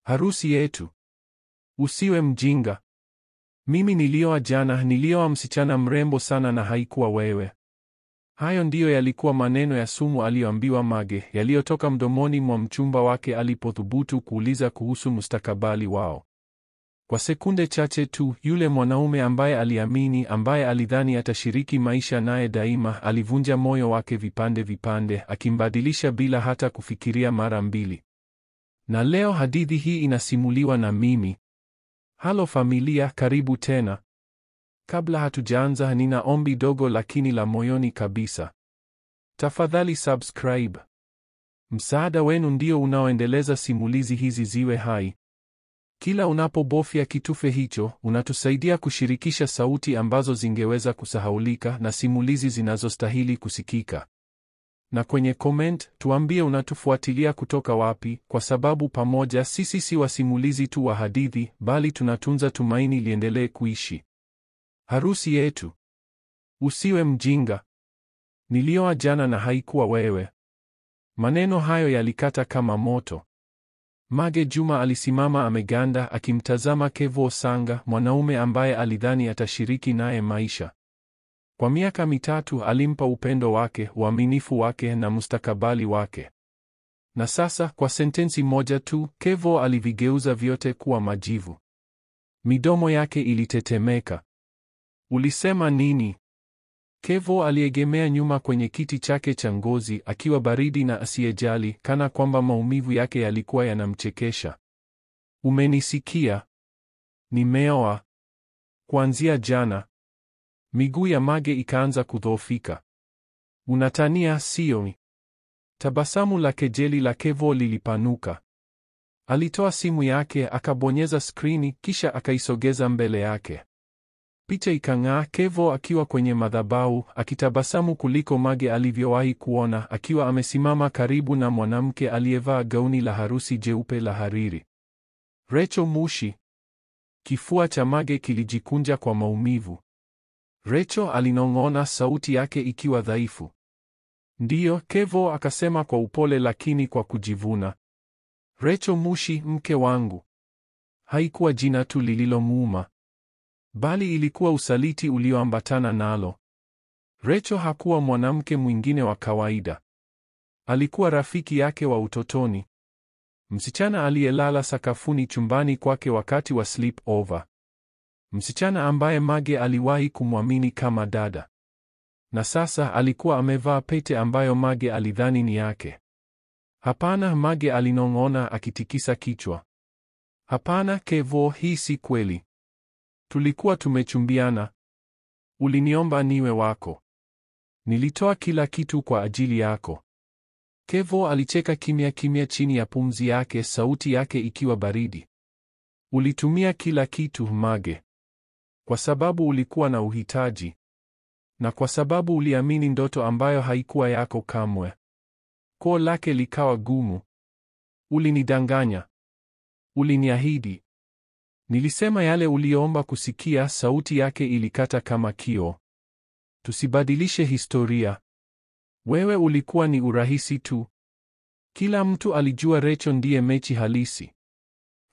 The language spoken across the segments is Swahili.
Harusi yetu. Usiwe mjinga. Mimi nilioa jana, nilioa msichana mrembo sana na haikuwa wewe. Hayo ndiyo yalikuwa maneno ya sumu aliyoambiwa Mage, yaliyotoka mdomoni mwa mchumba wake alipothubutu kuuliza kuhusu mustakabali wao. Kwa sekunde chache tu, yule mwanaume ambaye aliamini, ambaye alidhani atashiriki maisha naye daima, alivunja moyo wake vipande vipande, akimbadilisha bila hata kufikiria mara mbili. Na leo hadithi hii inasimuliwa na mimi. Halo familia, karibu tena. Kabla hatujaanza, nina ombi dogo lakini la moyoni kabisa. Tafadhali subscribe. Msaada wenu ndio unaoendeleza simulizi hizi ziwe hai. Kila unapobofya kitufe hicho, unatusaidia kushirikisha sauti ambazo zingeweza kusahaulika na simulizi zinazostahili kusikika. Na kwenye comment, tuambie unatufuatilia kutoka wapi, kwa sababu pamoja sisi si wasimulizi tu wa hadithi, bali tunatunza tumaini liendelee kuishi. Harusi yetu. Usiwe mjinga. Nilioa jana na haikuwa wewe. Maneno hayo yalikata kama moto. Mage Juma alisimama ameganda, akimtazama Kevo Sanga, mwanaume ambaye alidhani atashiriki naye maisha. Kwa miaka mitatu alimpa upendo wake, uaminifu wake na mustakabali wake. Na sasa, kwa sentensi moja tu, Kevo alivigeuza vyote kuwa majivu. Midomo yake ilitetemeka. Ulisema nini? Kevo aliegemea nyuma kwenye kiti chake cha ngozi, akiwa baridi na asiyejali, kana kwamba maumivu yake yalikuwa yanamchekesha. Umenisikia? Nimeoa. Kuanzia jana. Miguu ya Mage ikaanza kudhoofika. Unatania, sio? Tabasamu la kejeli la Kevo lilipanuka. Alitoa simu yake, akabonyeza skrini, kisha akaisogeza mbele yake. Picha ikang'aa, Kevo akiwa kwenye madhabahu, akitabasamu kuliko Mage alivyowahi kuona, akiwa amesimama karibu na mwanamke aliyevaa gauni la harusi jeupe la hariri. Rachel Mushi. Kifua cha Mage kilijikunja kwa maumivu. Rachel alinong'ona, sauti yake ikiwa dhaifu. Ndiyo, Kevo akasema kwa upole lakini kwa kujivuna. Rachel Mushi, mke wangu. Haikuwa jina tu lililomuuma, bali ilikuwa usaliti ulioambatana nalo. Rachel hakuwa mwanamke mwingine wa kawaida. Alikuwa rafiki yake wa utotoni. Msichana aliyelala sakafuni chumbani kwake wakati wa sleep over. Msichana ambaye Mage aliwahi kumwamini kama dada. Na sasa alikuwa amevaa pete ambayo Mage alidhani ni yake. Hapana, Mage alinong'ona akitikisa kichwa. Hapana Kevo, hii si kweli. Tulikuwa tumechumbiana. Uliniomba niwe wako. Nilitoa kila kitu kwa ajili yako. Kevo alicheka kimya kimya chini ya pumzi yake, sauti yake ikiwa baridi. Ulitumia kila kitu, Mage. Kwa sababu ulikuwa na uhitaji. Na kwa sababu uliamini ndoto ambayo haikuwa yako kamwe. Koo lake likawa gumu. Ulinidanganya. Uliniahidi. Nilisema yale uliyoomba kusikia, sauti yake ilikata kama kioo. Tusibadilishe historia. Wewe ulikuwa ni urahisi tu. Kila mtu alijua Rachel ndiye mechi halisi.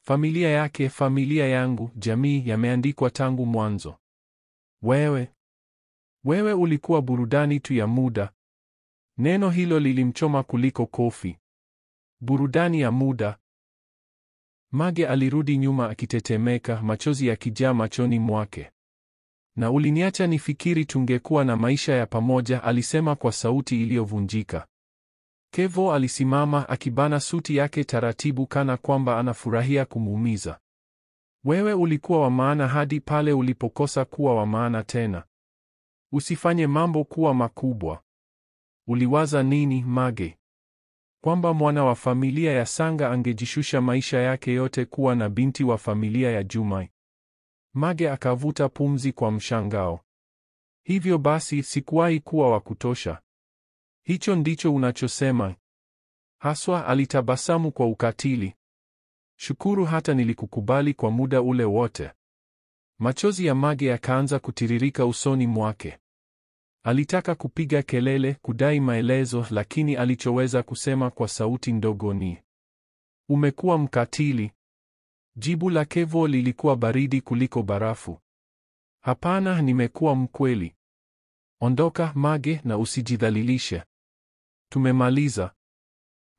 Familia yake, familia yangu, jamii yameandikwa tangu mwanzo. Wewe ulikuwa burudani tu ya muda. Neno hilo lilimchoma kuliko kofi. Burudani ya muda. Mage alirudi nyuma akitetemeka, machozi yakijaa machoni mwake. Na uliniacha nifikiri tungekuwa na maisha ya pamoja, alisema kwa sauti iliyovunjika. Kevo alisimama akibana suti yake taratibu, kana kwamba anafurahia kumuumiza. Wewe ulikuwa wa maana hadi pale ulipokosa kuwa wa maana tena. Usifanye mambo kuwa makubwa. Uliwaza nini, Mage? Kwamba mwana wa familia ya Sanga angejishusha maisha yake yote kuwa na binti wa familia ya Juma? Mage akavuta pumzi kwa mshangao. Hivyo basi sikuwahi kuwa wa kutosha? Hicho ndicho unachosema? Haswa, alitabasamu kwa ukatili. Shukuru hata nilikukubali kwa muda ule wote. Machozi ya Mage yakaanza kutiririka usoni mwake. Alitaka kupiga kelele, kudai maelezo, lakini alichoweza kusema kwa sauti ndogo ni, umekuwa mkatili. Jibu la Kevo lilikuwa baridi kuliko barafu. Hapana, nimekuwa mkweli. Ondoka, Mage, na usijidhalilishe. Tumemaliza.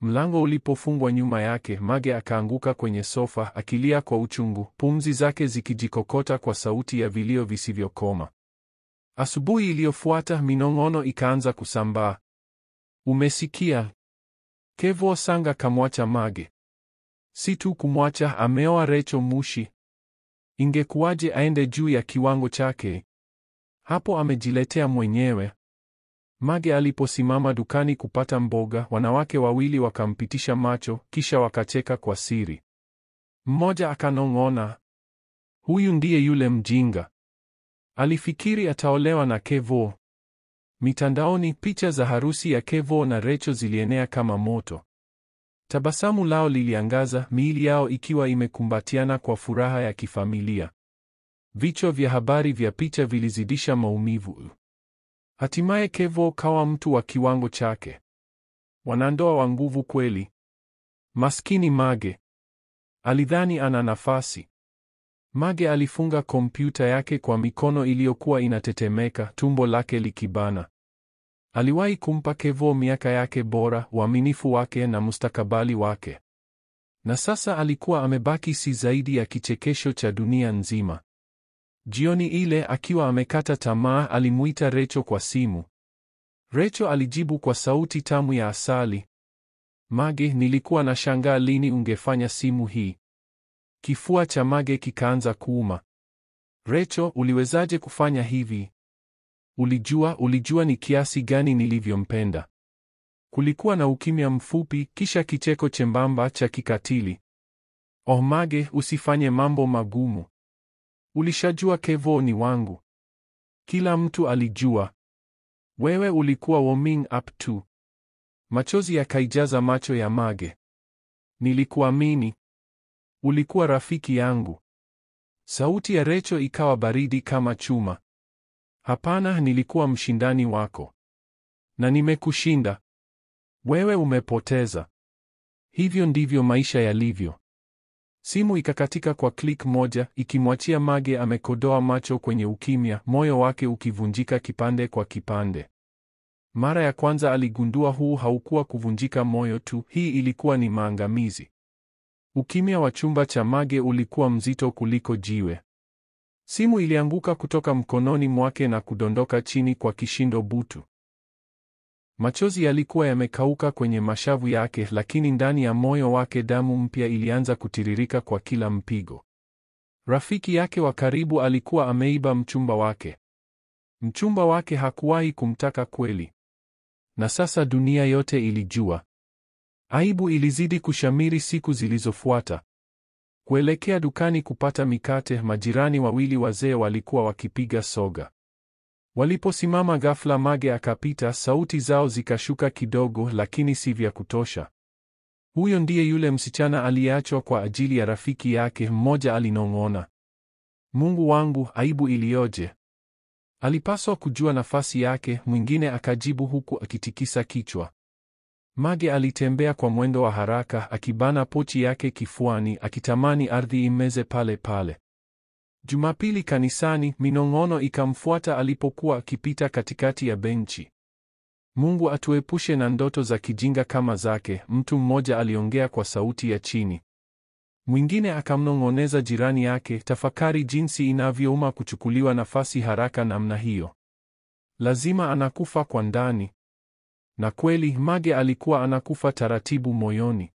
Mlango ulipofungwa nyuma yake, Mage akaanguka kwenye sofa akilia kwa uchungu, pumzi zake zikijikokota kwa sauti ya vilio visivyokoma. Asubuhi iliyofuata minong'ono ikaanza kusambaa. Umesikia? Kevo Sanga kamwacha Mage. Si tu kumwacha, ameoa Rachel Mushi. Ingekuwaje aende juu ya kiwango chake? Hapo amejiletea mwenyewe. Mage aliposimama dukani kupata mboga, wanawake wawili wakampitisha macho, kisha wakacheka kwa siri. Mmoja akanong'ona, huyu ndiye yule mjinga. Alifikiri ataolewa na Kevo. Mitandaoni picha za harusi ya Kevo na Rachel zilienea kama moto. Tabasamu lao liliangaza, miili yao ikiwa imekumbatiana kwa furaha ya kifamilia. Vichwa vya habari vya picha vilizidisha maumivu. Hatimaye Kevo kawa mtu wa kiwango chake. Wanandoa wa nguvu kweli. Maskini Mage. Alidhani ana nafasi. Mage alifunga kompyuta yake kwa mikono iliyokuwa inatetemeka, tumbo lake likibana. Aliwahi kumpa Kevo miaka yake bora, uaminifu wake na mustakabali wake. Na sasa alikuwa amebaki si zaidi ya kichekesho cha dunia nzima. Jioni ile akiwa amekata tamaa, alimuita Rachel kwa simu. Rachel alijibu kwa sauti tamu ya asali. Mage, nilikuwa nashangaa lini ungefanya simu hii. Kifua cha Mage kikaanza kuuma. Rachel, uliwezaje kufanya hivi? Ulijua ni kiasi gani nilivyompenda. Kulikuwa na ukimya mfupi, kisha kicheko chembamba cha kikatili. Oh Mage, usifanye mambo magumu. Ulishajua Kevo ni wangu. Kila mtu alijua. Wewe ulikuwa warming up tu. Machozi yakaijaza macho ya Mage. Nilikuamini. Ulikuwa rafiki yangu. Sauti ya Rachel ikawa baridi kama chuma. Hapana, nilikuwa mshindani wako. Na nimekushinda. Wewe umepoteza. Hivyo ndivyo maisha yalivyo. Simu ikakatika kwa click moja, ikimwachia Mage amekodoa macho kwenye ukimya, moyo wake ukivunjika kipande kwa kipande. Mara ya kwanza aligundua huu haukuwa kuvunjika moyo tu, hii ilikuwa ni maangamizi. Ukimya wa chumba cha Mage ulikuwa mzito kuliko jiwe. Simu ilianguka kutoka mkononi mwake na kudondoka chini kwa kishindo butu. Machozi yalikuwa yamekauka kwenye mashavu yake, lakini ndani ya moyo wake damu mpya ilianza kutiririka kwa kila mpigo. Rafiki yake wa karibu alikuwa ameiba mchumba wake. Mchumba wake hakuwahi kumtaka kweli. Na sasa dunia yote ilijua. Aibu ilizidi kushamiri siku zilizofuata. Kuelekea dukani kupata mikate, majirani wawili wazee walikuwa wakipiga soga. Waliposimama ghafla, Mage akapita, sauti zao zikashuka kidogo, lakini si vya kutosha. Huyo ndiye yule msichana aliyeachwa kwa ajili ya rafiki yake, mmoja alinong'ona. Mungu wangu, aibu iliyoje! Alipaswa kujua nafasi yake, mwingine akajibu huku akitikisa kichwa. Mage alitembea kwa mwendo wa haraka, akibana pochi yake kifuani, akitamani ardhi imeze pale pale. Jumapili kanisani, minong'ono ikamfuata alipokuwa akipita katikati ya benchi. Mungu atuepushe na ndoto za kijinga kama zake, mtu mmoja aliongea kwa sauti ya chini. Mwingine akamnong'oneza jirani yake, tafakari jinsi inavyouma kuchukuliwa nafasi haraka namna hiyo. Lazima anakufa kwa ndani. Na kweli, Mage alikuwa anakufa taratibu moyoni.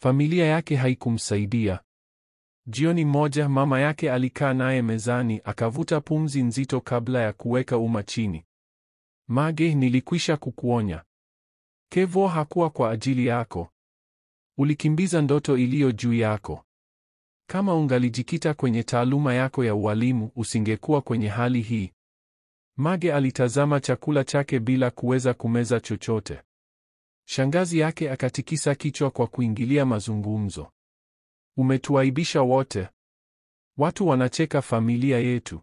Familia yake haikumsaidia. Jioni moja mama yake alikaa naye mezani, akavuta pumzi nzito kabla ya kuweka umma chini. Mage, nilikwisha kukuonya. Kevo hakuwa kwa ajili yako. Ulikimbiza ndoto iliyo juu yako. Kama ungalijikita kwenye taaluma yako ya ualimu, usingekuwa kwenye hali hii. Mage alitazama chakula chake bila kuweza kumeza chochote. Shangazi yake akatikisa kichwa kwa kuingilia mazungumzo. Umetuaibisha wote. Watu wanacheka familia yetu.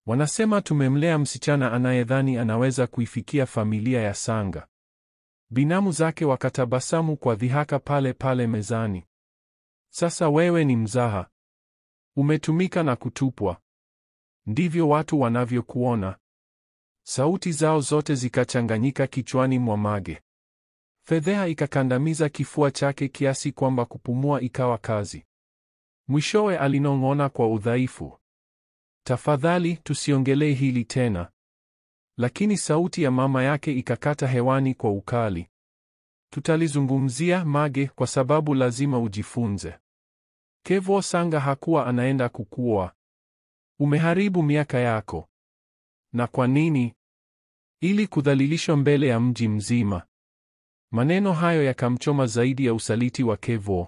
Wanasema tumemlea msichana anayedhani anaweza kuifikia familia ya Sanga. Binamu zake wakatabasamu kwa dhihaka pale pale mezani. Sasa wewe ni mzaha. Umetumika na kutupwa. Ndivyo watu wanavyokuona. Sauti zao zote zikachanganyika kichwani mwa Mage. Fedheha ikakandamiza kifua chake kiasi kwamba kupumua ikawa kazi. Mwishowe alinong'ona kwa udhaifu, tafadhali tusiongelee hili tena. Lakini sauti ya mama yake ikakata hewani kwa ukali. Tutalizungumzia, Mage, kwa sababu lazima ujifunze. Kevoo Sanga hakuwa anaenda kukua. Umeharibu miaka yako. Na kwa nini? Ili kudhalilishwa mbele ya mji mzima. Maneno hayo yakamchoma zaidi ya usaliti wa Kevoo.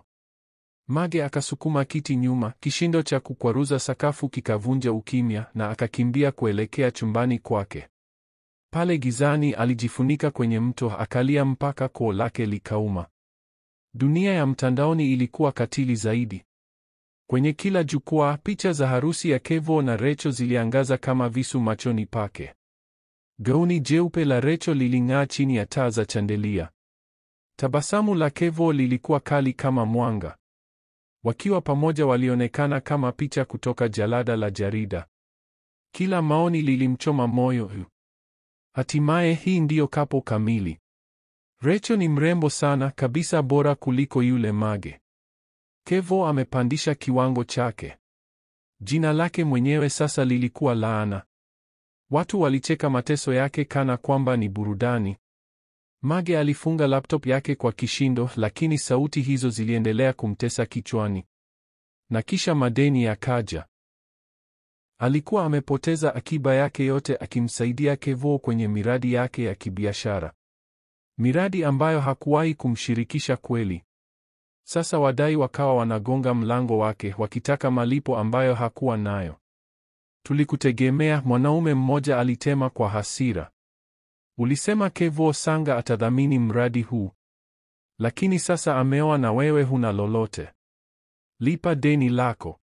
Mage akasukuma kiti nyuma, kishindo cha kukwaruza sakafu kikavunja ukimya, na akakimbia kuelekea chumbani kwake. Pale gizani alijifunika kwenye mto, akalia mpaka koo lake likauma. Dunia ya mtandaoni ilikuwa katili zaidi. Kwenye kila jukwaa, picha za harusi ya Kevoo na Rachel ziliangaza kama visu machoni pake. Gauni jeupe la Rachel liling'aa chini ya taa za chandelia. Tabasamu la Kevoo lilikuwa kali kama mwanga. Wakiwa pamoja walionekana kama picha kutoka jalada la jarida. Kila maoni lilimchoma moyo. Hatimaye hii ndiyo kapo kamili. Rachel ni mrembo sana, kabisa bora kuliko yule Mage. Kevoo amepandisha kiwango chake. Jina lake mwenyewe sasa lilikuwa laana. Watu walicheka mateso yake kana kwamba ni burudani. Mage alifunga laptop yake kwa kishindo, lakini sauti hizo ziliendelea kumtesa kichwani. Na kisha madeni yakaja. Alikuwa amepoteza akiba yake yote akimsaidia Kevoo kwenye miradi yake ya kibiashara. Miradi ambayo hakuwahi kumshirikisha kweli. Sasa wadai wakawa wanagonga mlango wake wakitaka malipo ambayo hakuwa nayo. Tulikutegemea, mwanaume mmoja alitema kwa hasira. Ulisema Kevoo Sanga atadhamini mradi huu. Lakini sasa ameoa na wewe huna lolote. Lipa deni lako.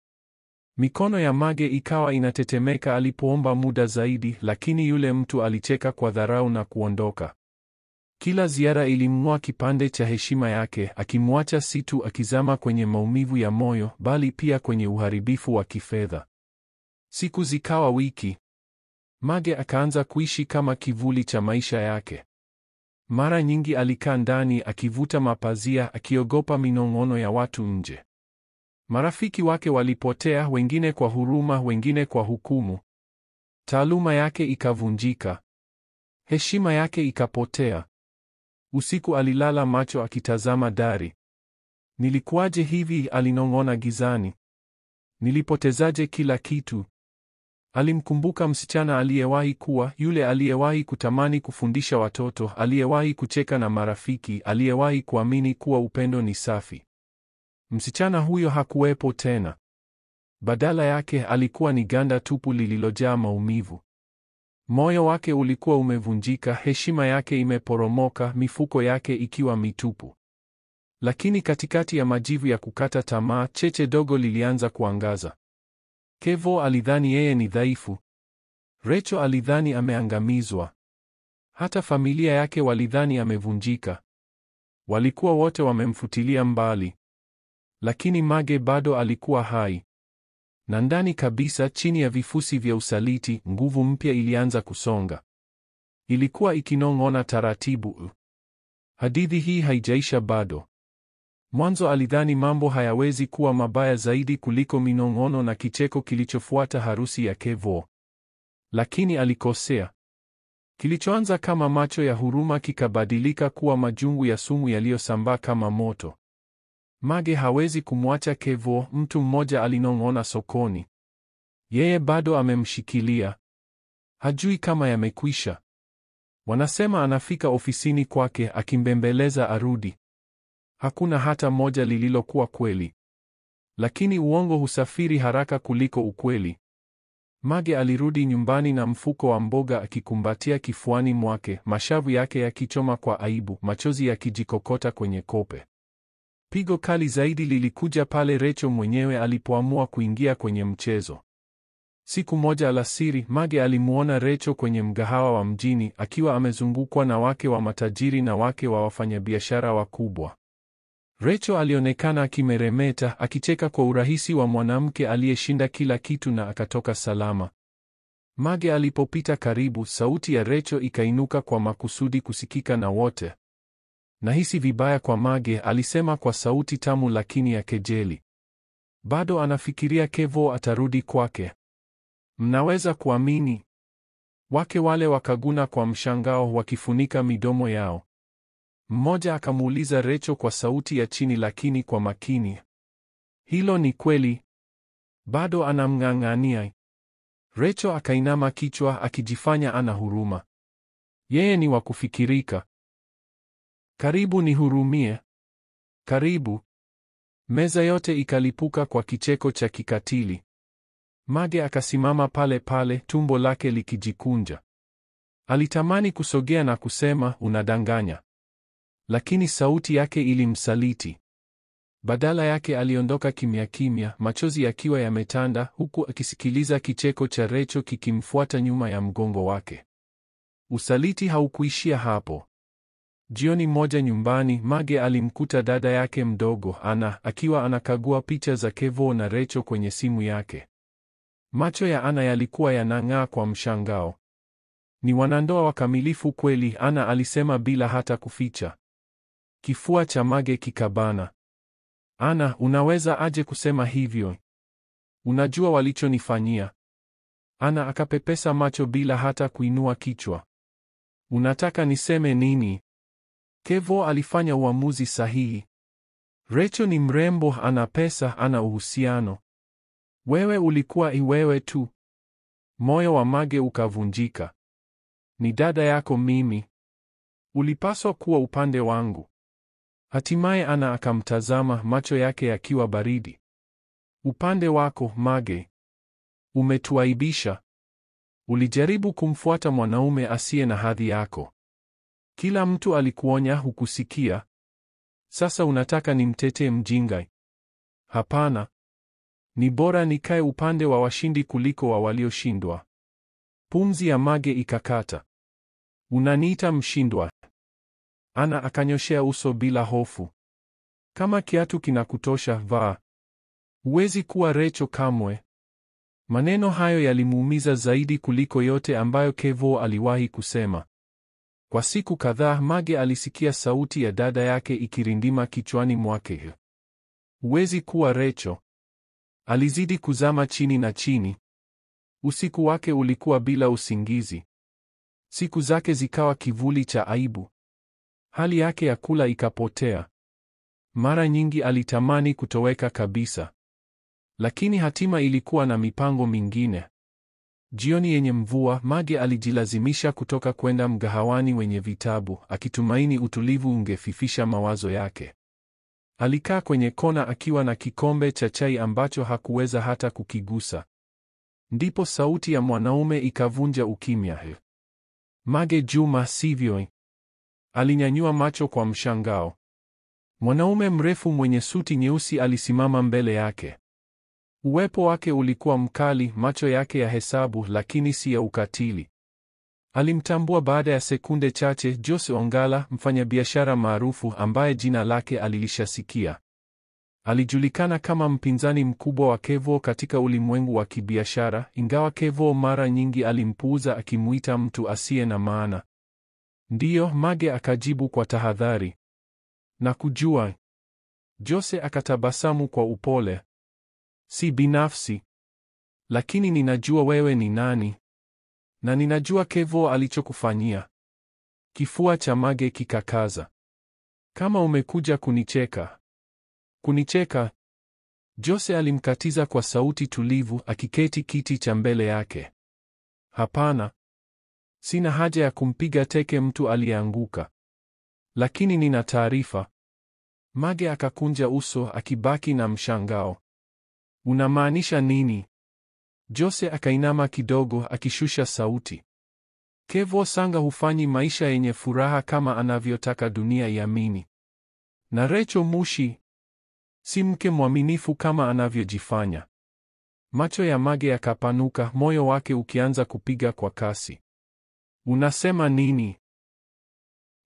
Mikono ya Mage ikawa inatetemeka alipoomba muda zaidi, lakini yule mtu alicheka kwa dharau na kuondoka. Kila ziara ilimng'oa kipande cha heshima yake, akimwacha si tu akizama kwenye maumivu ya moyo, bali pia kwenye uharibifu wa kifedha. Siku zikawa wiki. Mage akaanza kuishi kama kivuli cha maisha yake. Mara nyingi alikaa ndani akivuta mapazia, akiogopa minong'ono ya watu nje. Marafiki wake walipotea, wengine kwa huruma, wengine kwa hukumu. Taaluma yake ikavunjika. Heshima yake ikapotea. Usiku alilala macho akitazama dari. Nilikuwaje hivi? Alinong'ona gizani. Nilipotezaje kila kitu? Alimkumbuka msichana aliyewahi kuwa, yule aliyewahi kutamani kufundisha watoto, aliyewahi kucheka na marafiki, aliyewahi kuamini kuwa upendo ni safi. Msichana huyo hakuwepo tena. Badala yake alikuwa ni ganda tupu lililojaa maumivu. Moyo wake ulikuwa umevunjika, heshima yake imeporomoka, mifuko yake ikiwa mitupu. Lakini katikati ya majivu ya kukata tamaa, cheche dogo lilianza kuangaza. Kevoo alidhani yeye ni dhaifu. Rachel alidhani ameangamizwa. Hata familia yake walidhani amevunjika. Walikuwa wote wamemfutilia mbali. Lakini Mage bado alikuwa hai. Na ndani kabisa, chini ya vifusi vya usaliti, nguvu mpya ilianza kusonga. Ilikuwa ikinong'ona taratibu. Hadithi hii haijaisha bado. Mwanzo alidhani mambo hayawezi kuwa mabaya zaidi kuliko minong'ono na kicheko kilichofuata harusi ya Kevoo. Lakini alikosea. Kilichoanza kama macho ya huruma kikabadilika kuwa majungu ya sumu yaliyosambaa kama moto. Mage hawezi kumwacha Kevoo, mtu mmoja alinong'ona sokoni. Yeye bado amemshikilia. Hajui kama yamekwisha. Wanasema anafika ofisini kwake akimbembeleza arudi. Hakuna hata moja lililokuwa kweli. Lakini uongo husafiri haraka kuliko ukweli. Mage alirudi nyumbani na mfuko wa mboga akikumbatia kifuani mwake, mashavu yake yakichoma kwa aibu, machozi yakijikokota kwenye kope. Pigo kali zaidi lilikuja pale Rachel mwenyewe alipoamua kuingia kwenye mchezo. Siku moja alasiri, Mage alimuona Rachel kwenye mgahawa wa mjini akiwa amezungukwa na wake wa matajiri na wake wa wafanyabiashara wakubwa. Rachel alionekana akimeremeta, akicheka kwa urahisi wa mwanamke aliyeshinda kila kitu na akatoka salama. Mage alipopita karibu, sauti ya Rachel ikainuka kwa makusudi kusikika na wote. Nahisi vibaya kwa Mage, alisema kwa sauti tamu lakini ya kejeli. Bado anafikiria Kevo atarudi kwake. Mnaweza kuamini? Wake wale wakaguna kwa mshangao, wakifunika midomo yao. Mmoja akamuuliza Rachel kwa sauti ya chini lakini kwa makini, hilo ni kweli? Bado anamng'ang'ania? Rachel akainama kichwa akijifanya ana huruma. Yeye ni wa kufikirika. Karibu nihurumie. Karibu. Meza yote ikalipuka kwa kicheko cha kikatili. Mage akasimama pale pale, tumbo lake likijikunja. Alitamani kusogea na kusema, unadanganya. Lakini sauti yake ilimsaliti. Badala yake aliondoka kimya kimya, machozi yakiwa yametanda, huku akisikiliza kicheko cha Rachel kikimfuata nyuma ya mgongo wake. Usaliti haukuishia hapo. Jioni moja nyumbani, Mage alimkuta dada yake mdogo, Anna, akiwa anakagua picha za Kevo na Rachel kwenye simu yake. Macho ya Anna yalikuwa yanang'aa kwa mshangao. Ni wanandoa wakamilifu kweli, Anna alisema bila hata kuficha. Kifua cha Mage kikabana. Anna, unaweza aje kusema hivyo? Unajua walichonifanyia? Anna akapepesa macho bila hata kuinua kichwa. Unataka niseme nini? Kevo alifanya uamuzi sahihi. Rachel ni mrembo, ana pesa, ana uhusiano. Wewe ulikuwa iwewe tu. Moyo wa Mage ukavunjika. Ni dada yako mimi. Ulipaswa kuwa upande wangu. Hatimaye Anna akamtazama, macho yake yakiwa baridi. Upande wako, Mage? Umetuaibisha. Ulijaribu kumfuata mwanaume asiye na hadhi yako. Kila mtu alikuonya, hukusikia. Sasa unataka nimtetee mjinga? Hapana. Ni bora nikae upande wa washindi kuliko wa walioshindwa. Pumzi ya Mage ikakata. Unaniita mshindwa? Anna akanyoshea uso bila hofu. Kama kiatu kinakutosha, vaa. Huwezi kuwa Rachel kamwe. Maneno hayo yalimuumiza zaidi kuliko yote ambayo Kevo aliwahi kusema. Kwa siku kadhaa Mage alisikia sauti ya dada yake ikirindima kichwani mwake. Huwezi kuwa Rachel. Alizidi kuzama chini na chini. Usiku wake ulikuwa bila usingizi. Siku zake zikawa kivuli cha aibu. Hali yake ya kula ikapotea. Mara nyingi alitamani kutoweka kabisa. Lakini hatima ilikuwa na mipango mingine. Jioni yenye mvua, Mage alijilazimisha kutoka kwenda mgahawani wenye vitabu, akitumaini utulivu ungefifisha mawazo yake. Alikaa kwenye kona akiwa na kikombe cha chai ambacho hakuweza hata kukigusa. Ndipo sauti ya mwanaume ikavunja ukimya. Mage Juma, sivyo? Alinyanyua macho kwa mshangao. Mwanaume mrefu mwenye suti nyeusi alisimama mbele yake. Uwepo wake ulikuwa mkali, macho yake ya hesabu lakini si ya ukatili. Alimtambua baada ya sekunde chache, Jose Ongala, mfanyabiashara maarufu ambaye jina lake alilishasikia. Alijulikana kama mpinzani mkubwa wa Kevo katika ulimwengu wa kibiashara, ingawa Kevo mara nyingi alimpuuza akimuita mtu asiye na maana. Ndiyo, Mage akajibu kwa tahadhari. Na kujua. Jose akatabasamu kwa upole. Si binafsi. Lakini ninajua wewe ni nani. Na ninajua Kevo alichokufanyia. Kifua cha Mage kikakaza. Kama umekuja kunicheka. Kunicheka? Jose alimkatiza kwa sauti tulivu, akiketi kiti cha mbele yake. Hapana. Sina haja ya kumpiga teke mtu aliyeanguka. Lakini nina taarifa. Mage akakunja uso, akibaki na mshangao. Unamaanisha nini? Jose akainama kidogo, akishusha sauti. Kevo Sanga hufanyi maisha yenye furaha kama anavyotaka dunia iamini. Na Rachel Mushi si mke mwaminifu kama anavyojifanya. Macho ya Mage yakapanuka, moyo wake ukianza kupiga kwa kasi. Unasema nini?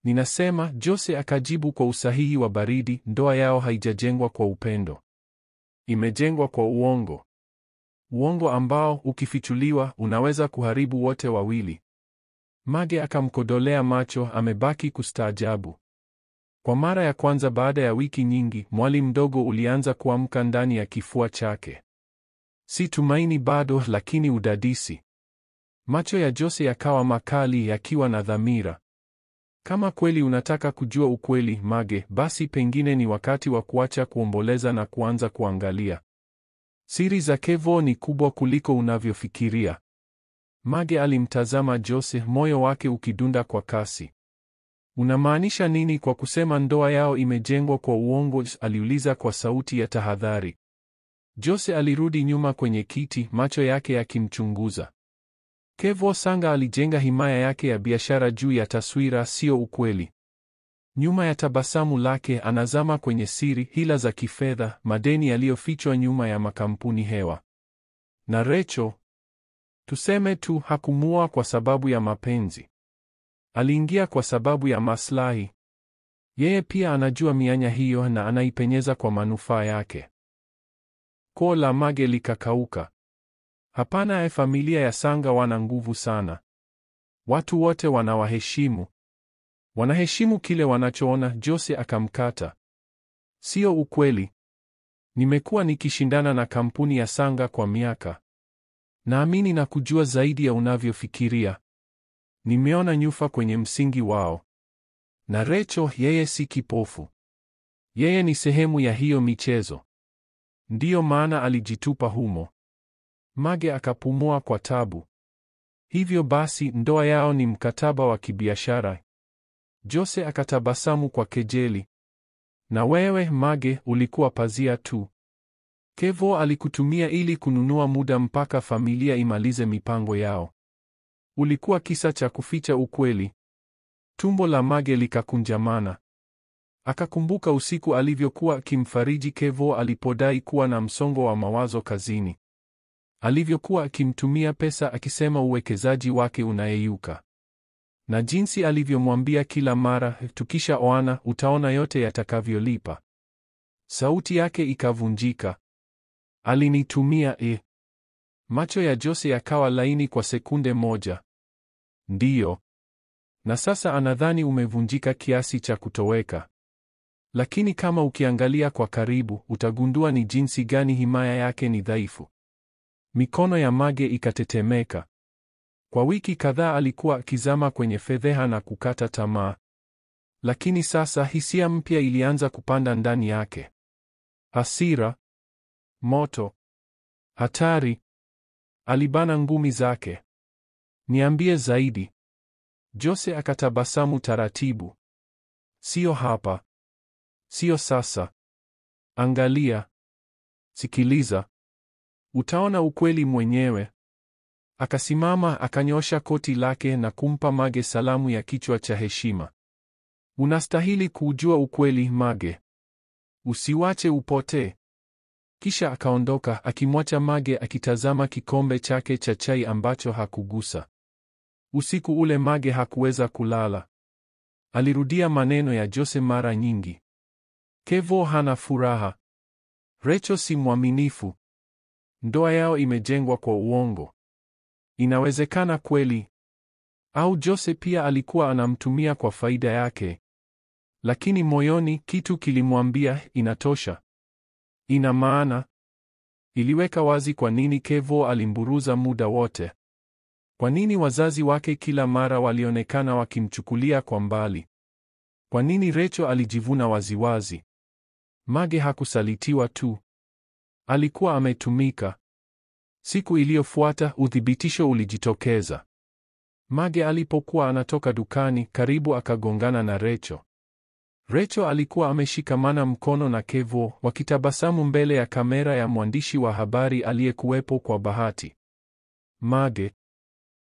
Ninasema, Jose akajibu kwa usahihi wa baridi, ndoa yao haijajengwa kwa upendo. Imejengwa kwa uongo. Uongo ambao ukifichuliwa unaweza kuharibu wote wawili. Mage akamkodolea macho, amebaki kustaajabu. Kwa mara ya kwanza baada ya wiki nyingi, mwali mdogo ulianza kuamka ndani ya kifua chake. Si tumaini bado, lakini udadisi. Macho ya Jose yakawa makali, yakiwa na dhamira. Kama kweli unataka kujua ukweli, Mage, basi pengine ni wakati wa kuacha kuomboleza na kuanza kuangalia. Siri za Kevo ni kubwa kuliko unavyofikiria. Mage alimtazama Jose, moyo wake ukidunda kwa kasi. Unamaanisha nini kwa kusema ndoa yao imejengwa kwa uongo? Aliuliza kwa sauti ya tahadhari. Jose alirudi nyuma kwenye kiti, macho yake yakimchunguza. Kevo Sanga alijenga himaya yake ya biashara juu ya taswira, sio ukweli. Nyuma ya tabasamu lake anazama kwenye siri, hila za kifedha, madeni yaliyofichwa nyuma ya makampuni hewa. Na Rachel, tuseme tu, hakumua kwa sababu ya mapenzi. Aliingia kwa sababu ya maslahi. Yeye pia anajua mianya hiyo na anaipenyeza kwa manufaa yake. Koo la Mage likakauka. Hapana, familia ya Sanga wana nguvu sana. Watu wote wanawaheshimu. Wanaheshimu kile wanachoona. Jose akamkata. Sio ukweli. Nimekuwa nikishindana na kampuni ya Sanga kwa miaka. Naamini na kujua zaidi ya unavyofikiria. Nimeona nyufa kwenye msingi wao. Na Rachel, yeye si kipofu. Yeye ni sehemu ya hiyo michezo. Ndiyo maana alijitupa humo. Mage akapumua kwa tabu. Hivyo basi, ndoa yao ni mkataba wa kibiashara. Jose akatabasamu kwa kejeli. Na wewe, Mage, ulikuwa pazia tu. Kevo alikutumia ili kununua muda mpaka familia imalize mipango yao. Ulikuwa kisa cha kuficha ukweli. Tumbo la Mage likakunjamana. Akakumbuka usiku alivyokuwa akimfariji Kevo alipodai kuwa na msongo wa mawazo kazini. Alivyokuwa akimtumia pesa akisema uwekezaji wake unayeyuka. Na jinsi alivyomwambia kila mara, tukisha oana utaona yote yatakavyolipa. Sauti yake ikavunjika. Alinitumia. Macho ya Jose yakawa laini kwa sekunde moja. Ndiyo. Na sasa anadhani umevunjika kiasi cha kutoweka. Lakini kama ukiangalia kwa karibu, utagundua ni jinsi gani himaya yake ni dhaifu. Mikono ya Mage ikatetemeka. Kwa wiki kadhaa alikuwa akizama kwenye fedheha na kukata tamaa. Lakini sasa hisia mpya ilianza kupanda ndani yake. Hasira, moto, hatari. Alibana ngumi zake. Niambie zaidi. Jose akatabasamu taratibu. Sio hapa. Sio sasa. Angalia. Sikiliza. Utaona ukweli mwenyewe. Akasimama, akanyosha koti lake na kumpa Mage salamu ya kichwa cha heshima. Unastahili kujua ukweli, Mage. Usiwache upotee. Kisha akaondoka, akimwacha Mage akitazama kikombe chake cha chai ambacho hakugusa. Usiku ule Mage hakuweza kulala. Alirudia maneno ya Jose mara nyingi. Kevo hana furaha. Rachel si mwaminifu. Ndoa yao imejengwa kwa uongo. Inawezekana kweli? Au Jose pia alikuwa anamtumia kwa faida yake? Lakini moyoni kitu kilimwambia inatosha. Ina maana. Iliweka wazi kwa nini Kevo alimburuza muda wote. Kwa nini wazazi wake kila mara walionekana wakimchukulia kwa mbali. Kwa nini Rachel alijivuna waziwazi. Mage hakusalitiwa tu. Alikuwa ametumika. Siku iliyofuata uthibitisho ulijitokeza. Mage alipokuwa anatoka dukani, karibu akagongana na Rachel. Rachel alikuwa ameshikamana mkono na Kevo, wakitabasamu mbele ya kamera ya mwandishi wa habari aliyekuwepo kwa bahati. Mage.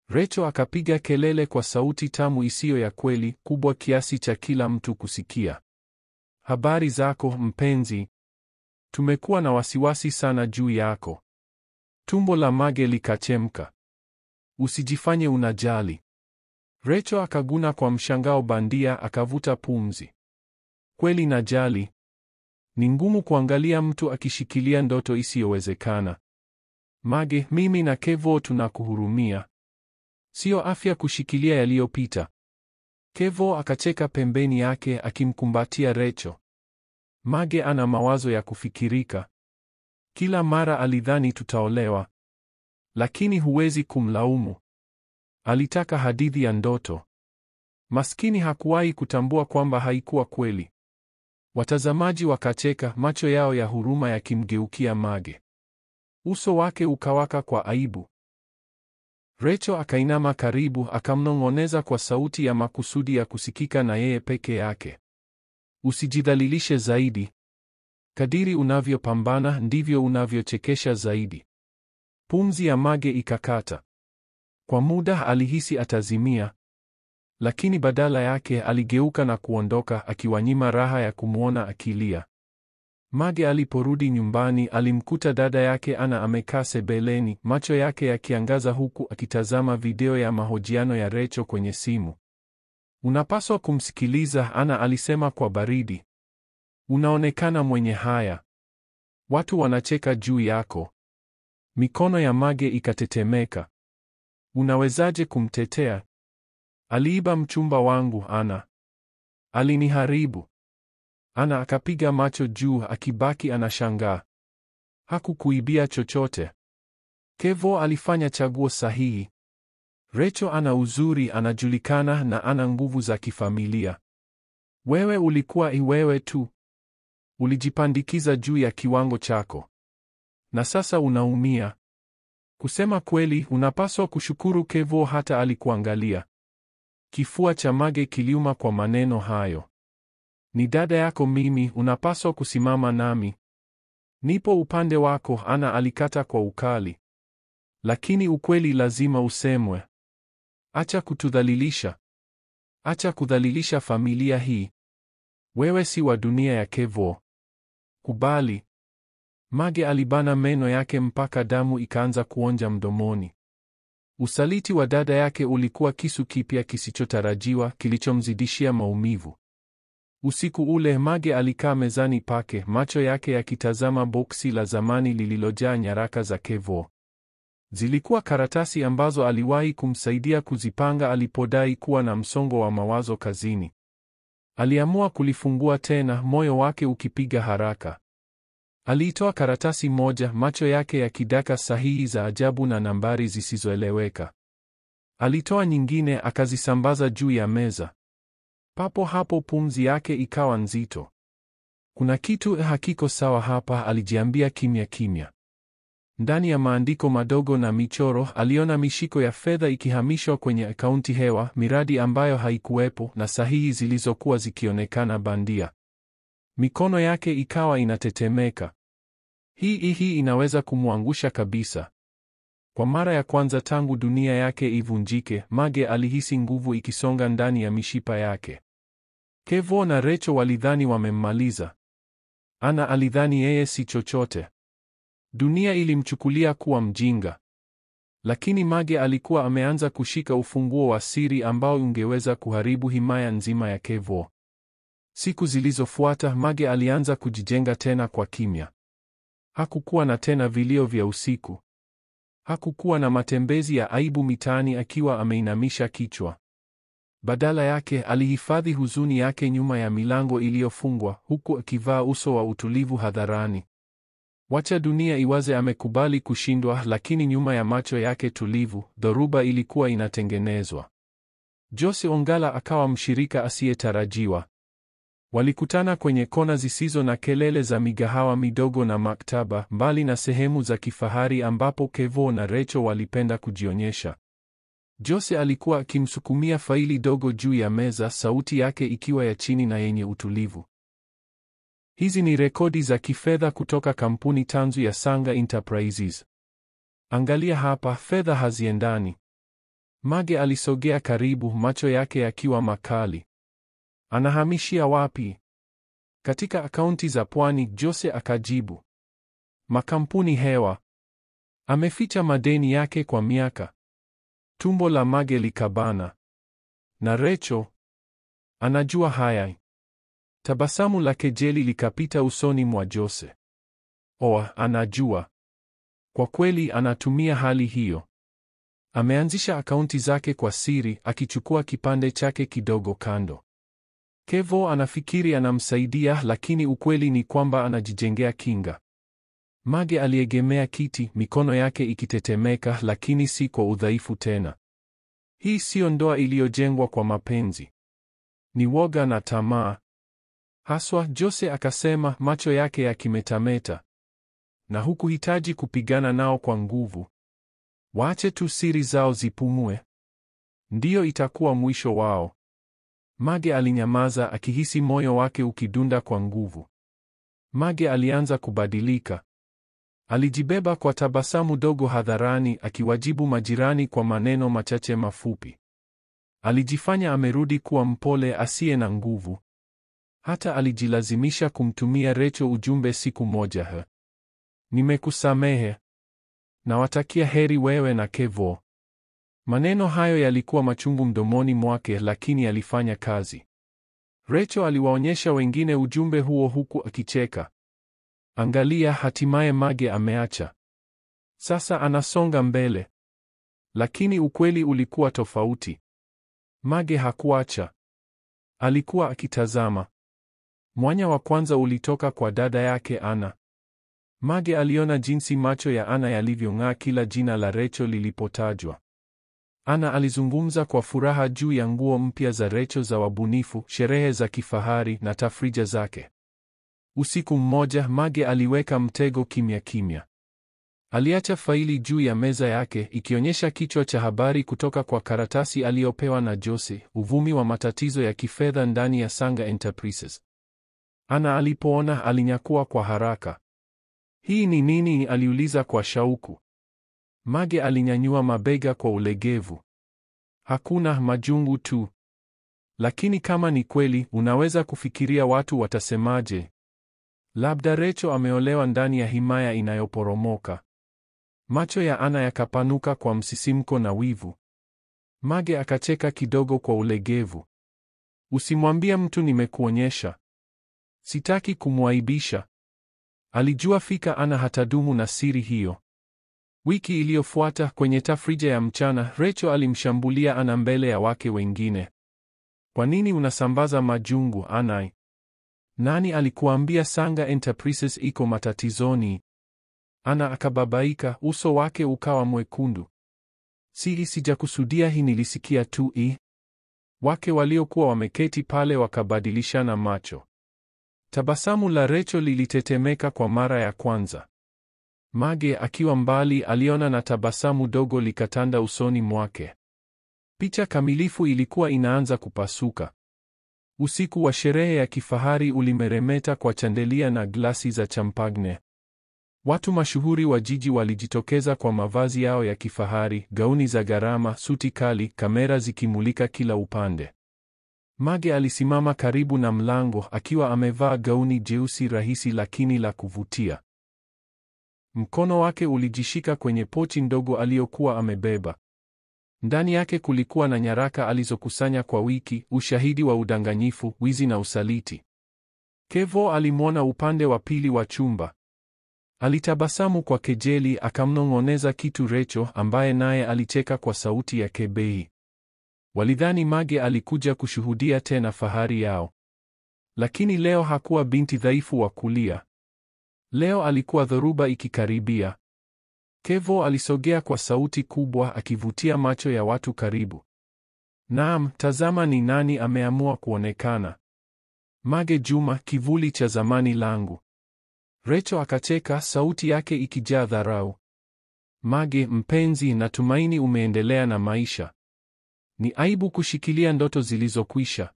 Rachel akapiga kelele kwa sauti tamu isiyo ya kweli, kubwa kiasi cha kila mtu kusikia. Habari zako mpenzi. Tumekuwa na wasiwasi sana juu yako. Tumbo la Mage likachemka. Usijifanye unajali. Rachel akaguna kwa mshangao bandia, akavuta pumzi. Kweli najali. Ni ngumu kuangalia mtu akishikilia ndoto isiyowezekana. Mage, mimi na Kevo tunakuhurumia. Sio afya kushikilia yaliyopita. Kevo akacheka pembeni yake akimkumbatia Rachel. Mage ana mawazo ya kufikirika. Kila mara alidhani tutaolewa. Lakini huwezi kumlaumu. Alitaka hadithi ya ndoto. Maskini hakuwahi kutambua kwamba haikuwa kweli. Watazamaji wakacheka, macho yao ya huruma yakimgeukia Mage. Uso wake ukawaka kwa aibu. Rachel akainama karibu, akamnong'oneza kwa sauti ya makusudi ya kusikika na yeye peke yake. Usijidhalilishe zaidi. Kadiri unavyopambana ndivyo unavyochekesha zaidi. Pumzi ya Mage ikakata. Kwa muda alihisi atazimia. Lakini badala yake aligeuka na kuondoka, akiwanyima raha ya kumwona akilia. Mage aliporudi nyumbani alimkuta dada yake Ana amekaa sebeleni, macho yake yakiangaza huku akitazama video ya mahojiano ya Rachel kwenye simu. Unapaswa kumsikiliza, Ana alisema kwa baridi. Unaonekana mwenye haya. Watu wanacheka juu yako. Mikono ya Mage ikatetemeka. Unawezaje kumtetea? Aliiba mchumba wangu, Ana. Aliniharibu. Ana akapiga macho juu akibaki anashangaa. Hakukuibia chochote. Kevo alifanya chaguo sahihi. Rachel ana uzuri, anajulikana na ana nguvu za kifamilia. Wewe ulikuwa wewe tu. Ulijipandikiza juu ya kiwango chako. Na sasa unaumia. Kusema kweli, unapaswa kushukuru Kevo hata alikuangalia. Kifua cha Mage kiliuma kwa maneno hayo. Ni dada yako mimi, unapaswa kusimama nami. Nipo upande wako, Ana alikata kwa ukali. Lakini ukweli lazima usemwe. Acha kutudhalilisha. Acha kudhalilisha familia hii. Wewe si wa dunia ya Kevo. Kubali. Mage alibana meno yake mpaka damu ikaanza kuonja mdomoni. Usaliti wa dada yake ulikuwa kisu kipya kisichotarajiwa, kilichomzidishia maumivu. Usiku ule Mage alikaa mezani pake, macho yake yakitazama boksi la zamani lililojaa nyaraka za Kevo. Zilikuwa karatasi ambazo aliwahi kumsaidia kuzipanga alipodai kuwa na msongo wa mawazo kazini. Aliamua kulifungua tena, moyo wake ukipiga haraka. Aliitoa karatasi moja, macho yake yakidaka sahihi za ajabu na nambari zisizoeleweka. Alitoa nyingine, akazisambaza juu ya meza. Papo hapo pumzi yake ikawa nzito. Kuna kitu hakiko sawa hapa, alijiambia kimya kimya. Ndani ya maandiko madogo na michoro, aliona mishiko ya fedha ikihamishwa kwenye akaunti hewa, miradi ambayo haikuwepo na sahihi zilizokuwa zikionekana bandia. Mikono yake ikawa inatetemeka. Hii inaweza kumwangusha kabisa. Kwa mara ya kwanza tangu dunia yake ivunjike, Mage alihisi nguvu ikisonga ndani ya mishipa yake. Kevo na Rachel walidhani wamemmaliza. Ana alidhani yeye si chochote. Dunia ilimchukulia kuwa mjinga. Lakini Mage alikuwa ameanza kushika ufunguo wa siri ambao ungeweza kuharibu himaya nzima ya Kevo. Siku zilizofuata Mage alianza kujijenga tena kwa kimya. Hakukuwa na tena vilio vya usiku. Hakukuwa na matembezi ya aibu mitaani akiwa ameinamisha kichwa. Badala yake alihifadhi huzuni yake nyuma ya milango iliyofungwa, huku akivaa uso wa utulivu hadharani. Wacha dunia iwaze amekubali kushindwa, lakini nyuma ya macho yake tulivu, dhoruba ilikuwa inatengenezwa. Jose Ongala akawa mshirika asiyetarajiwa. Walikutana kwenye kona zisizo na kelele za migahawa midogo na maktaba, mbali na sehemu za kifahari ambapo Kevo na Rachel walipenda kujionyesha. Jose alikuwa akimsukumia faili dogo juu ya meza, sauti yake ikiwa ya chini na yenye utulivu. Hizi ni rekodi za kifedha kutoka kampuni tanzu ya Sanga Enterprises. Angalia hapa, fedha haziendani. Mage alisogea karibu, macho yake yakiwa makali. Anahamishia wapi? Katika akaunti za pwani, Jose akajibu. Makampuni hewa. Ameficha madeni yake kwa miaka. Tumbo la Mage likabana. Na Rachel anajua haya. Tabasamu la kejeli likapita usoni mwa Jose. Anajua. Kwa kweli anatumia hali hiyo. Ameanzisha akaunti zake kwa siri, akichukua kipande chake kidogo kando. Kevo anafikiri anamsaidia, lakini ukweli ni kwamba anajijengea kinga. Mage aliegemea kiti, mikono yake ikitetemeka, lakini si kwa udhaifu tena. Hii siyo ndoa iliyojengwa kwa mapenzi. Ni woga na tamaa. Haswa, Jose akasema, macho yake yakimetameta. Na hukuhitaji kupigana nao kwa nguvu. Waache tu siri zao zipumue. Ndiyo itakuwa mwisho wao. Mage alinyamaza, akihisi moyo wake ukidunda kwa nguvu. Mage alianza kubadilika. Alijibeba kwa tabasamu dogo hadharani, akiwajibu majirani kwa maneno machache mafupi. Alijifanya amerudi kuwa mpole, asiye na nguvu. Hata alijilazimisha kumtumia Rachel ujumbe siku moja: nimekusamehe. Nawatakia heri wewe na Kevo. Maneno hayo yalikuwa machungu mdomoni mwake, lakini yalifanya kazi. Rachel aliwaonyesha wengine ujumbe huo huku akicheka. Angalia, hatimaye Mage ameacha. Sasa anasonga mbele. Lakini ukweli ulikuwa tofauti. Mage hakuacha. Alikuwa akitazama. Mwanya wa kwanza ulitoka kwa dada yake Ana. Mage aliona jinsi macho ya Ana yalivyong'aa kila jina la Rachel lilipotajwa. Ana alizungumza kwa furaha juu ya nguo mpya za Rachel za wabunifu, sherehe za kifahari na tafrija zake. Usiku mmoja, Mage aliweka mtego kimya kimya. Aliacha faili juu ya meza yake, ikionyesha kichwa cha habari kutoka kwa karatasi aliyopewa na Jose: uvumi wa matatizo ya kifedha ndani ya Sanga Enterprises. Ana alipoona, alinyakua kwa haraka. Hii ni nini? Aliuliza kwa shauku. Mage alinyanyua mabega kwa ulegevu. Hakuna, majungu tu. Lakini kama ni kweli, unaweza kufikiria watu watasemaje? Labda Rachel ameolewa ndani ya himaya inayoporomoka. Macho ya Ana yakapanuka kwa msisimko na wivu. Mage akacheka kidogo kwa ulegevu. Usimwambie mtu nimekuonyesha. Sitaki kumwaibisha. Alijua fika Ana hatadumu na siri hiyo. Wiki iliyofuata, kwenye tafrija ya mchana, Rachel alimshambulia Ana mbele ya wake wengine. Kwa nini unasambaza majungu, Ana? Nani alikuambia Sanga Enterprises iko matatizoni? Ana akababaika, uso wake ukawa mwekundu. Sijakusudia, hii nilisikia tu. Wake waliokuwa wameketi pale wakabadilishana macho. Tabasamu la Rachel lilitetemeka kwa mara ya kwanza. Mage akiwa mbali aliona na tabasamu dogo likatanda usoni mwake. Picha kamilifu ilikuwa inaanza kupasuka. Usiku wa sherehe ya kifahari ulimeremeta kwa chandelia na glasi za champagne. Watu mashuhuri wa jiji walijitokeza kwa mavazi yao ya kifahari, gauni za gharama, suti kali, kamera zikimulika kila upande. Mage alisimama karibu na mlango akiwa amevaa gauni jeusi rahisi lakini la kuvutia. Mkono wake ulijishika kwenye pochi ndogo aliyokuwa amebeba. Ndani yake kulikuwa na nyaraka alizokusanya kwa wiki, ushahidi wa udanganyifu, wizi na usaliti. Kevo alimwona upande wa pili wa chumba. Alitabasamu kwa kejeli, akamnong'oneza kitu Rachel, ambaye naye alicheka kwa sauti ya kebei. Walidhani Mage alikuja kushuhudia tena fahari yao. Lakini leo hakuwa binti dhaifu wa kulia. Leo alikuwa dhoruba ikikaribia. Kevo alisogea kwa sauti kubwa, akivutia macho ya watu karibu. Naam, tazama ni nani ameamua kuonekana. Mage Juma, kivuli cha zamani langu. Rachel akacheka, sauti yake ikijaa dharau. Mage mpenzi, natumaini umeendelea na maisha. Ni aibu kushikilia ndoto zilizokwisha.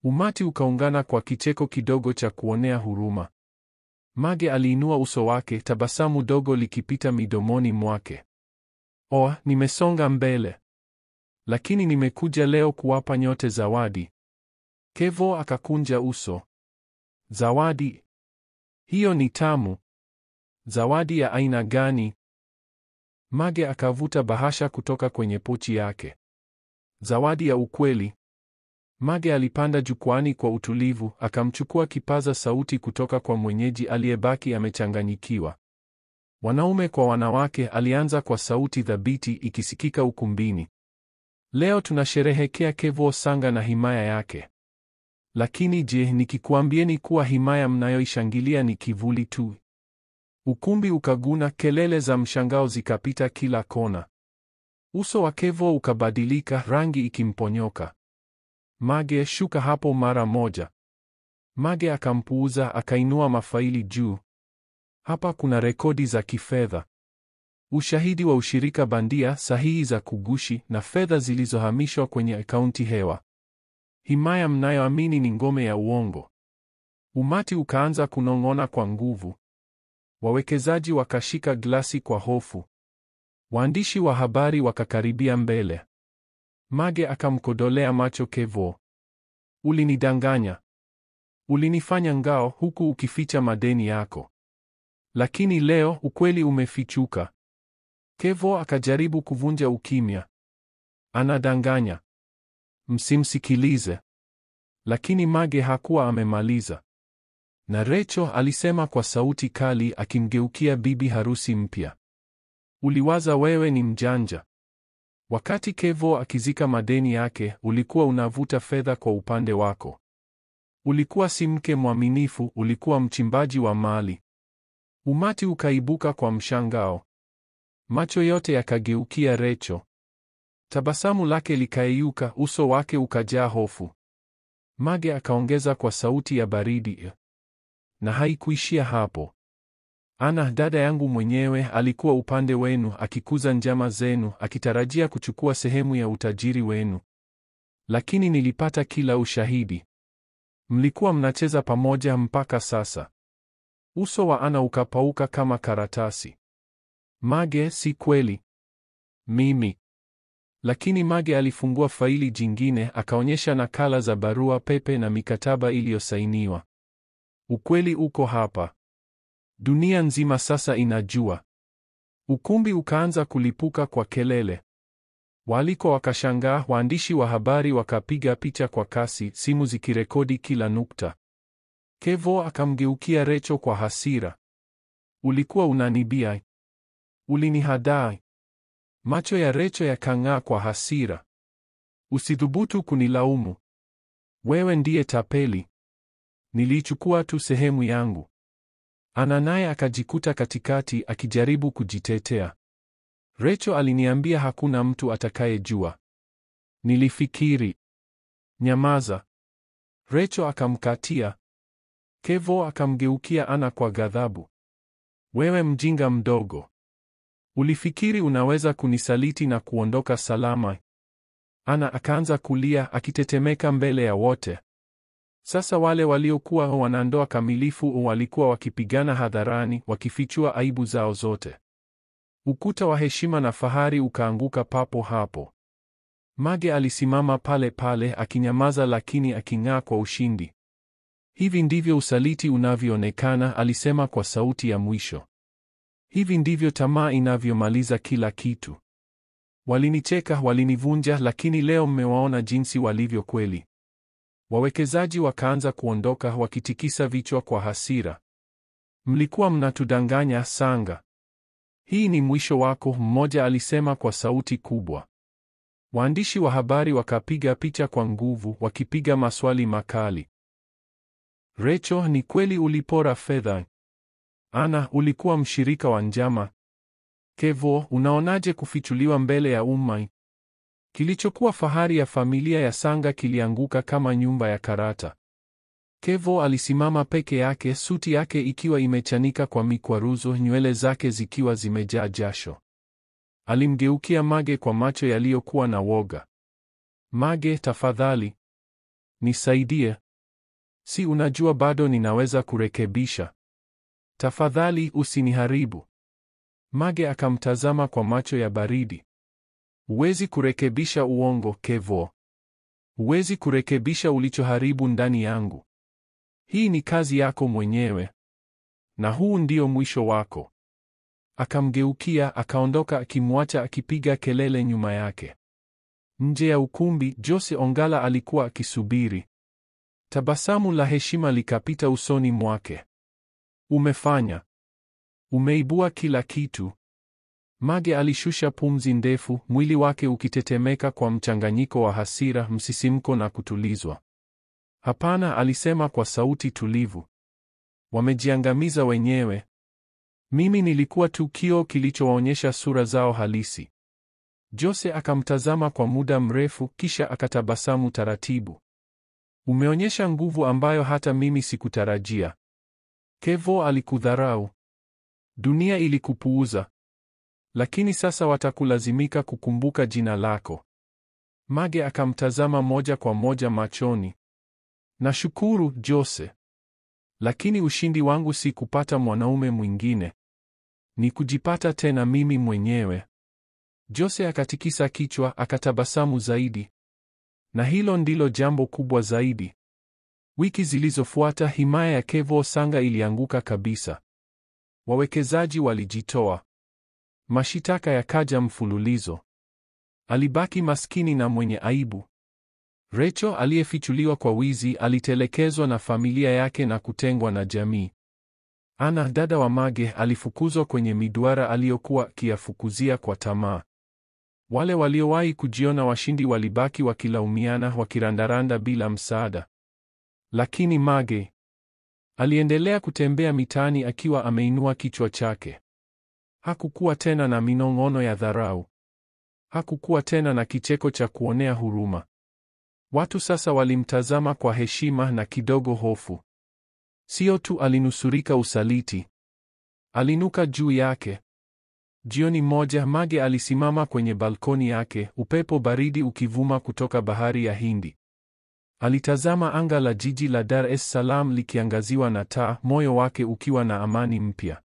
Umati ukaungana kwa kicheko kidogo cha kuonea huruma. Mage aliinua uso wake, tabasamu dogo likipita midomoni mwake. Nimesonga mbele. Lakini nimekuja leo kuwapa nyote zawadi. Kevo akakunja uso. Zawadi? Hiyo ni tamu. Zawadi ya aina gani? Mage akavuta bahasha kutoka kwenye pochi yake. Zawadi ya ukweli. Mage alipanda jukwani kwa utulivu, akamchukua kipaza sauti kutoka kwa mwenyeji aliyebaki amechanganyikiwa. Wanaume kwa wanawake, alianza kwa sauti thabiti ikisikika ukumbini. Leo tunasherehekea Kevo Sanga na himaya yake. Lakini je, nikikuambieni kuwa himaya mnayoishangilia ni kivuli tu? Ukumbi ukaguna, kelele za mshangao zikapita kila kona. Uso wa Kevo ukabadilika, rangi ikimponyoka. Mage, shuka hapo mara moja. Mage akampuuza, akainua mafaili juu. Hapa kuna rekodi za kifedha, ushahidi wa ushirika bandia, sahihi za kugushi na fedha zilizohamishwa kwenye akaunti hewa. Himaya mnayoamini ni ngome ya uongo. Umati ukaanza kunong'ona kwa nguvu. Wawekezaji wakashika glasi kwa hofu. Waandishi wa habari wakakaribia mbele. Mage akamkodolea macho Kevo. Ulinidanganya. Ulinifanya ngao huku ukificha madeni yako. Lakini leo ukweli umefichuka. Kevo akajaribu kuvunja ukimya. Anadanganya. Msimsikilize. Lakini Mage hakuwa amemaliza. Na Rachel alisema kwa sauti kali akimgeukia bibi harusi mpya. Uliwaza wewe ni mjanja. Wakati Kevo akizika madeni yake, ulikuwa unavuta fedha kwa upande wako. Ulikuwa si mke mwaminifu, ulikuwa mchimbaji wa mali. Umati ukaibuka kwa mshangao. Macho yote yakageukia Rachel. Tabasamu lake likayeyuka, uso wake ukajaa hofu. Mage akaongeza kwa sauti ya baridi, na haikuishia hapo. Ana, dada yangu mwenyewe, alikuwa upande wenu, akikuza njama zenu, akitarajia kuchukua sehemu ya utajiri wenu. Lakini nilipata kila ushahidi. Mlikuwa mnacheza pamoja mpaka sasa. Uso wa Ana ukapauka kama karatasi. Mage, si kweli. Mimi. Lakini Mage alifungua faili jingine, akaonyesha nakala za barua pepe na mikataba iliyosainiwa. Ukweli uko hapa. Dunia nzima sasa inajua. Ukumbi ukaanza kulipuka kwa kelele. Waliko wakashangaa, waandishi wa habari wakapiga picha kwa kasi, simu zikirekodi kila nukta. Kevo akamgeukia Rachel kwa hasira. Ulikuwa unanibia. Ulinihadaa. Macho ya Rachel yakang'aa kwa hasira. Usidhubutu kunilaumu. Wewe ndiye tapeli. Nilichukua tu sehemu yangu. Ana naye akajikuta katikati akijaribu kujitetea. Rachel aliniambia hakuna mtu atakayejua. Nilifikiri. Nyamaza. Rachel akamkatia. Kevo akamgeukia Ana kwa ghadhabu. Wewe mjinga mdogo. Ulifikiri unaweza kunisaliti na kuondoka salama? Ana akaanza kulia akitetemeka mbele ya wote. Sasa wale waliokuwa wanandoa kamilifu walikuwa wakipigana hadharani, wakifichua aibu zao zote. Ukuta wa heshima na fahari ukaanguka papo hapo. Mage alisimama pale pale akinyamaza, lakini aking'aa kwa ushindi. Hivi ndivyo usaliti unavyoonekana, alisema kwa sauti ya mwisho. Hivi ndivyo tamaa inavyomaliza kila kitu. Walinicheka, walinivunja, lakini leo mmewaona jinsi walivyo kweli. Wawekezaji wakaanza kuondoka wakitikisa vichwa kwa hasira. Mlikuwa mnatudanganya, Sanga. Hii ni mwisho wako, mmoja alisema kwa sauti kubwa. Waandishi wa habari wakapiga picha kwa nguvu, wakipiga maswali makali. Rachel, ni kweli ulipora fedha? Ana, ulikuwa mshirika wa njama? Kevo, unaonaje kufichuliwa mbele ya umma? Kilichokuwa fahari ya familia ya Sanga kilianguka kama nyumba ya karata. Kevo alisimama peke yake, suti yake ikiwa imechanika kwa mikwaruzo, nywele zake zikiwa zimejaa jasho. Alimgeukia Mage kwa macho yaliyokuwa na woga. Mage, tafadhali. Nisaidie. Si unajua bado ninaweza kurekebisha. Tafadhali usiniharibu. Mage akamtazama kwa macho ya baridi. Huwezi kurekebisha uongo, Kevo. Huwezi kurekebisha ulichoharibu ndani yangu. Hii ni kazi yako mwenyewe. Na huu ndio mwisho wako. Akamgeukia, akaondoka akimwacha akipiga kelele nyuma yake. Nje ya ukumbi, Jose Ongala alikuwa akisubiri. Tabasamu la heshima likapita usoni mwake. Umefanya. Umeibua kila kitu. Mage alishusha pumzi ndefu, mwili wake ukitetemeka kwa mchanganyiko wa hasira, msisimko na kutulizwa. Hapana, alisema kwa sauti tulivu. Wamejiangamiza wenyewe. Mimi nilikuwa tu kioo kilichowaonyesha sura zao halisi. Jose akamtazama kwa muda mrefu, kisha akatabasamu taratibu. Umeonyesha nguvu ambayo hata mimi sikutarajia. Kevo alikudharau. Dunia ilikupuuza. Lakini sasa watakulazimika kukumbuka jina lako. Mage akamtazama moja kwa moja machoni. Nashukuru, Jose. Lakini ushindi wangu si kupata mwanaume mwingine. Ni kujipata tena mimi mwenyewe. Jose akatikisa kichwa, akatabasamu zaidi. Na hilo ndilo jambo kubwa zaidi. Wiki zilizofuata himaya ya Kevo Sanga ilianguka kabisa. Wawekezaji walijitoa. Mashitaka yakaja mfululizo. Alibaki maskini na mwenye aibu. Rachel aliyefichuliwa kwa wizi alitelekezwa na familia yake na kutengwa na jamii. Ana, dada wa Mage, alifukuzwa kwenye miduara aliyokuwa akiyafukuzia kwa tamaa. Wale waliowahi kujiona washindi walibaki wakilaumiana, wakirandaranda bila msaada. Lakini Mage aliendelea kutembea mitaani akiwa ameinua kichwa chake. Hakukuwa tena na minong'ono ya dharau. Hakukuwa tena na kicheko cha kuonea huruma. Watu sasa walimtazama kwa heshima na kidogo hofu. Sio tu alinusurika usaliti, alinuka juu yake. Jioni moja, Mage alisimama kwenye balkoni yake, upepo baridi ukivuma kutoka bahari ya Hindi. Alitazama anga la jiji la Dar es Salaam likiangaziwa na taa, moyo wake ukiwa na amani mpya.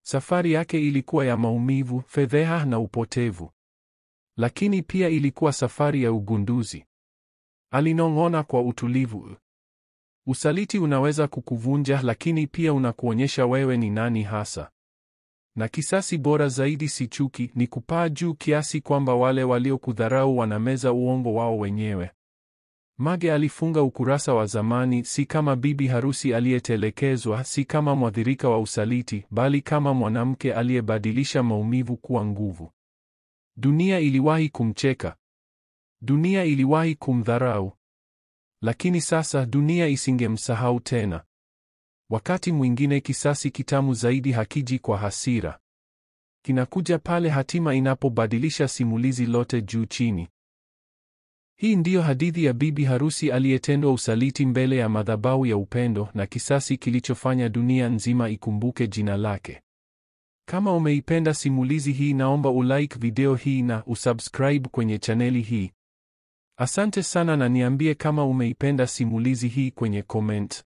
Safari yake ilikuwa ya maumivu, fedheha na upotevu. Lakini pia ilikuwa safari ya ugunduzi. Alinong'ona kwa utulivu. Usaliti unaweza kukuvunja, lakini pia unakuonyesha wewe ni nani hasa. Na kisasi bora zaidi si chuki, ni kupaa juu kiasi kwamba wale waliokudharau wanameza uongo wao wenyewe. Mage alifunga ukurasa wa zamani, si kama bibi harusi aliyetelekezwa, si kama mwathirika wa usaliti, bali kama mwanamke aliyebadilisha maumivu kuwa nguvu. Dunia iliwahi kumcheka. Dunia iliwahi kumdharau. Lakini sasa dunia isingemsahau tena. Wakati mwingine kisasi kitamu zaidi hakiji kwa hasira. Kinakuja pale hatima inapobadilisha simulizi lote juu chini. Hii ndiyo hadithi ya bibi harusi aliyetendwa usaliti mbele ya madhabahu ya upendo, na kisasi kilichofanya dunia nzima ikumbuke jina lake. Kama umeipenda simulizi hii, naomba ulike video hii na usubscribe kwenye chaneli hii. Asante sana, na niambie kama umeipenda simulizi hii kwenye comment.